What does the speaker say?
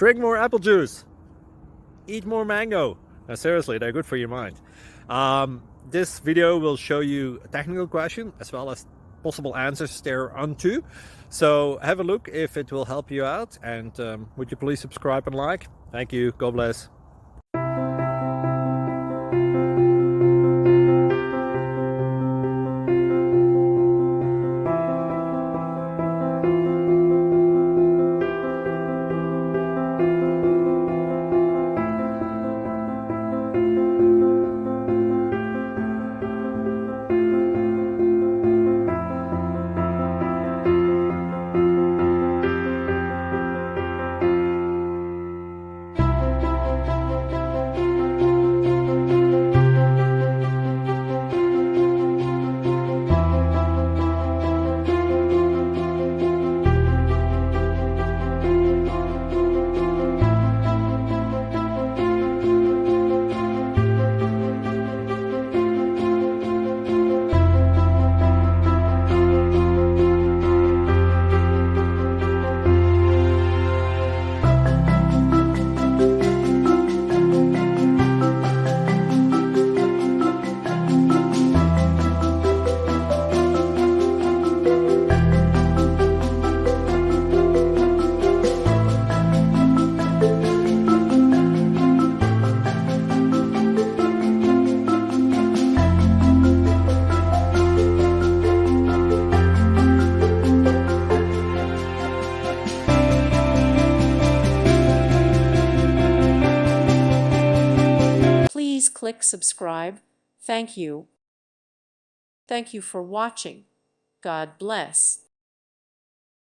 drink more apple juice, eat more mango. Now, seriously, they're good for your mind. This video will show you a technical question as well as possible answers thereunto. So have a look if it will help you out, and would you please subscribe and like? Thank you. God bless. Please click subscribe. Thank you. Thank you for watching. God bless.